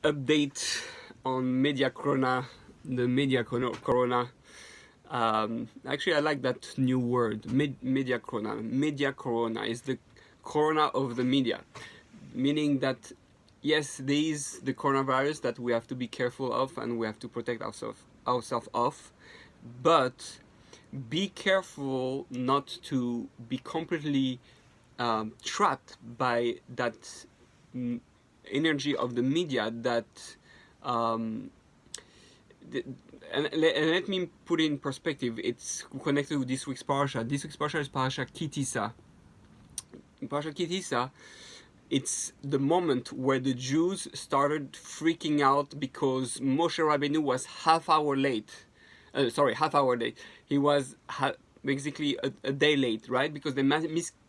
update on Mediacrona, the Mediacrona. Actually, I like that new word, Mediacrona. Mediacrona is the corona of the media, meaning that yes, there is the coronavirus that we have to be careful of and we have to protect ourselves of, but be careful not to be completely trapped by that energy of the media that um, and let me put it in perspective. It's connected with this week's Parashat. This week's Parashat is Parashat Tissa. Parashat Tissa, it's the moment where the Jews started freaking out because Moshe Rabbeinu was half hour late. Half hour late. He was basically a day late, right? Because they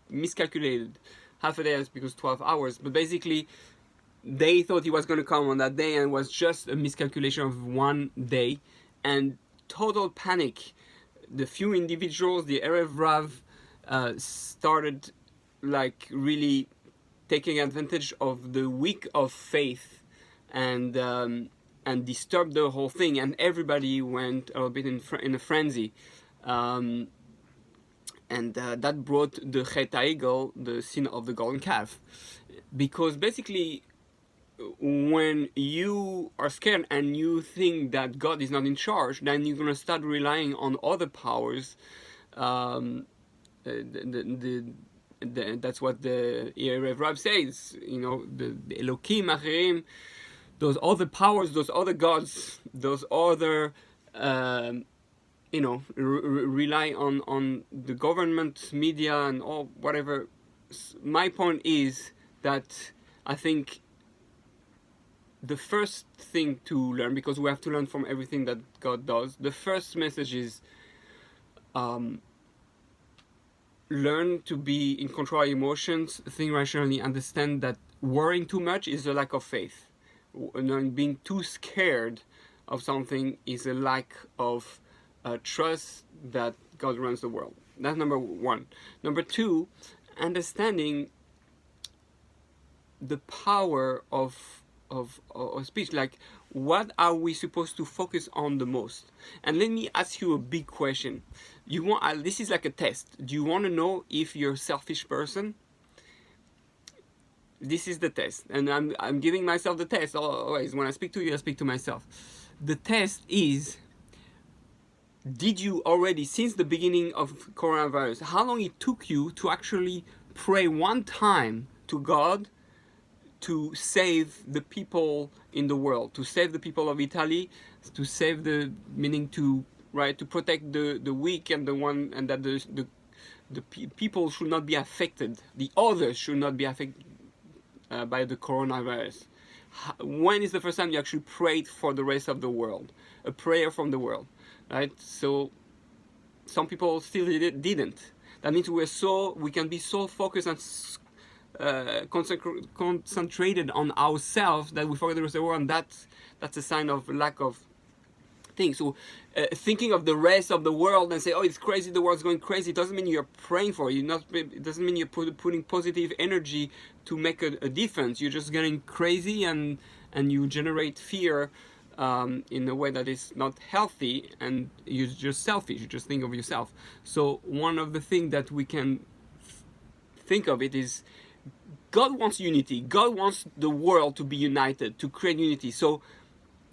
miscalculated. Half a day is because 12 hours. But basically, they thought he was going to come on that day and it was just a miscalculation of one day. And total panic. The few individuals, the Erev Rav, started like really taking advantage of the week of faith and disturbed the whole thing, and everybody went a little bit in a frenzy, and that brought the Chet HaEgel, the sin of the golden calf, because basically when you are scared and you think that God is not in charge, then you're gonna start relying on other powers. That's what the Erev Rav says. You know, the Elokim Acherim, those other powers, those other gods, those other, rely on the government, media, and all whatever. My point is that I think the first thing to learn, because we have to learn from everything that God does, the first message is learn to be in control of emotions, think rationally, understand that worrying too much is a lack of faith. Being too scared of something is a lack of trust that God runs the world. That's number one. Number two, understanding the power of speech. Like, what are we supposed to focus on the most? And let me ask you a big question. This is like a test. Do you want to know if you're a selfish person? This is the test, and I'm giving myself the test always. When I speak to you, I speak to myself. The test is: did you already, since the beginning of coronavirus, how long it took you to actually pray one time to God to save the people in the world, to save the people of Italy, to save to protect the weak and the one, and that the people should not be affected, the others should not be affected by the coronavirus. When is the first time you actually prayed for the rest of the world? A prayer from the world, right? So some people still didn't. That means we can be so focused and concentrated on ourselves that we forget the rest of the world, and that's a sign of lack of things. So thinking of the rest of the world and say, oh, it's crazy, the world's going crazy, it doesn't mean you're praying for it. It doesn't mean you're putting positive energy to make a difference. You're just getting crazy, and you generate fear in a way that is not healthy, and you're just selfish. You just think of yourself. So one of the things that we can think of it is, God wants unity. God wants the world to be united, to create unity. So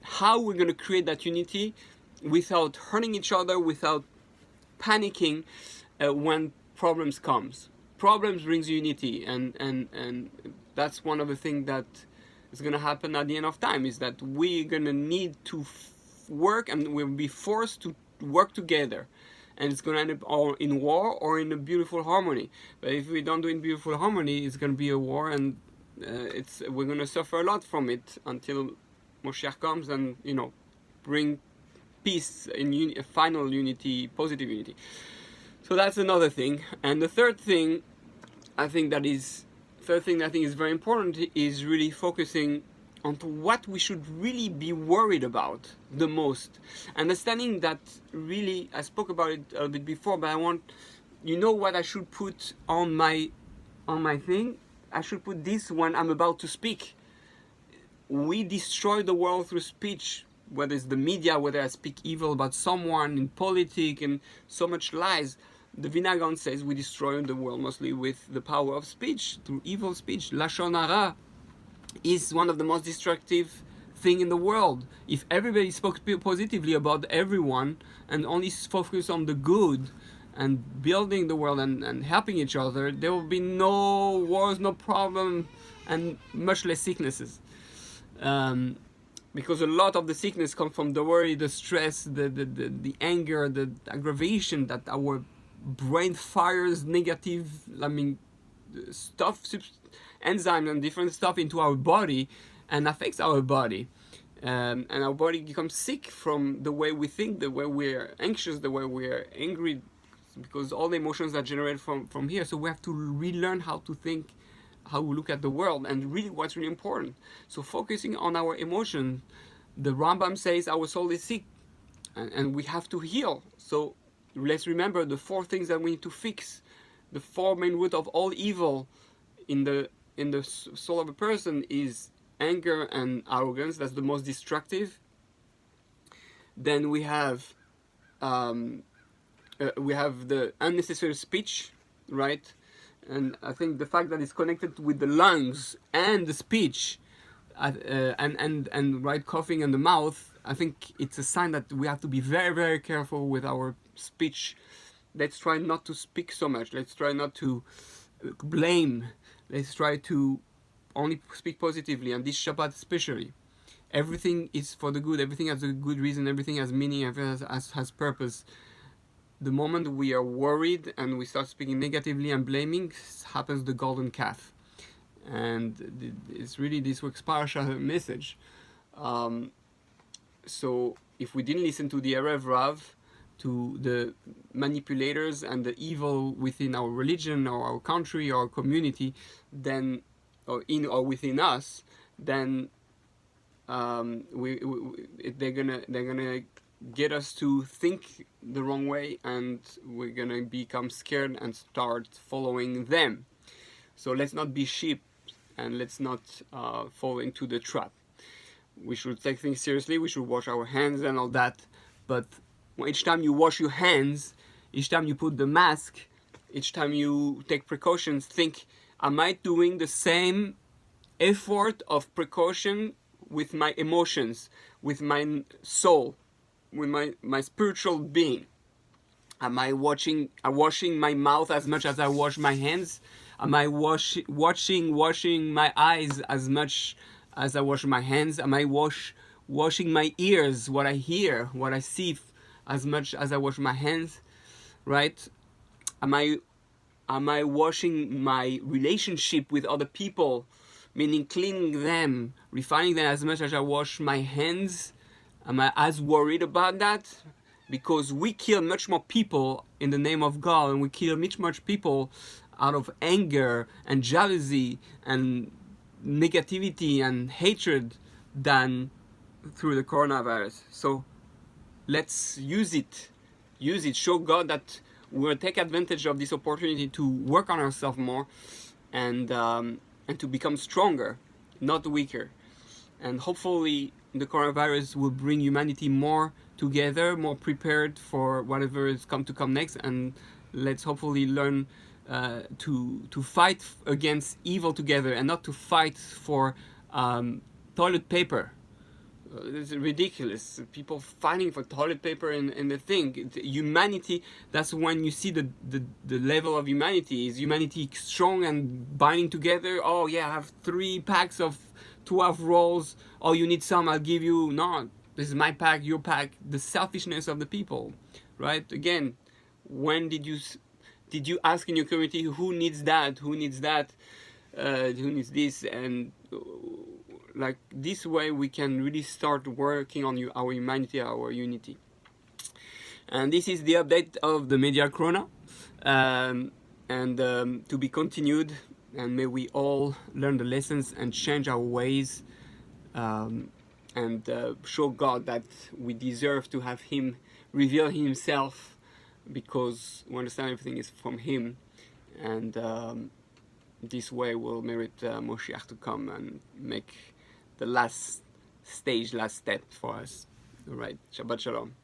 how we're going to create that unity without hurting each other, without panicking when problems comes. Problems brings unity, and that's one of the things that is going to happen at the end of time, is that we're going to need to work, and we'll be forced to work together. And it's going to end up all in war or in a beautiful harmony. But if we don't do it in beautiful harmony, it's going to be a war, and we're going to suffer a lot from it until Moshiach comes and bring peace and final unity, positive unity. So that's another thing. And the third thing I think is very important is really focusing on what we should really be worried about the most. Understanding that, really, I spoke about it a bit before, but I want, what I should put on my thing? I should put this when I'm about to speak. we destroy the world through speech, whether it's the media, whether I speak evil about someone in politics and so much lies. The Vinagon says we destroy the world mostly with the power of speech, through evil speech. Lashon hara is one of the most destructive thing in the world. If everybody spoke positively about everyone and only focus on the good and building the world and helping each other, there will be no wars, no problem, and much less sicknesses. Um, because a lot of the sickness comes from the worry, the stress, the anger, the aggravation that our brain fires negative, stuff, enzymes and different stuff into our body and affects our body. And our body becomes sick from the way we think, the way we're anxious, the way we're angry, because all the emotions are generated from here. So we have to relearn how to think, how we look at the world, and really what's really important. So focusing on our emotion, the Rambam says our soul is sick and we have to heal. So let's remember the 4 things that we need to fix. The 4 main root of all evil in the soul of a person is anger and arrogance. That's the most destructive. Then we have the unnecessary speech, right? And I think the fact that it's connected with the lungs and the speech, and right, coughing in the mouth, I think it's a sign that we have to be very, very careful with our speech. Let's try not to speak so much. Let's try not to blame. Let's try to only speak positively, and this Shabbat especially. Everything is for the good. Everything has a good reason. Everything has meaning. Everything has purpose. The moment we are worried and we start speaking negatively and blaming, happens the golden calf. And it's really this week's Parashat message. So if we didn't listen to the Erev Rav, to the manipulators and the evil within our religion or our country or our community, then, or in or within us, then they're gonna get us to think the wrong way, and we're gonna become scared and start following them. So let's not be sheep, and let's not fall into the trap. We should take things seriously. We should wash our hands and all that. But each time you wash your hands, each time you put the mask, each time you take precautions, think, am I doing the same effort of precaution with my emotions, with my soul, with my spiritual being? Am I washing my mouth as much as I wash my hands? Am I washing my eyes as much as I wash my hands? Am I washing my ears, what I hear, what I see, as much as I wash my hands? Right? Am I washing my relationship with other people, meaning cleaning them, refining them as much as I wash my hands? Am I as worried about that? Because we kill much more people in the name of God, and we kill much people out of anger and jealousy and negativity and hatred than through the coronavirus. So let's use it, show God that we'll take advantage of this opportunity to work on ourselves more, and to become stronger, not weaker. And hopefully the coronavirus will bring humanity more together, more prepared for whatever is come next. And let's hopefully learn to fight against evil together, and not to fight for toilet paper. It's ridiculous. People fighting for toilet paper and the thing. Humanity, that's when you see the level of humanity. Is humanity strong and binding together? Oh yeah, I have 3 packs of 12 rolls. Oh, you need some, I'll give you. No, this is my pack, your pack. The selfishness of the people, right? Again, when did you ask in your community who needs that, who needs this? And like this way we can really start working on our humanity, our unity. And this is the update of the Mediacrona, and to be continued. And may we all learn the lessons and change our ways, and show God that we deserve to have Him reveal Himself, because we understand everything is from Him. And this way we'll merit Moshiach to come and make the last stage, last step for us. All right, Shabbat Shalom.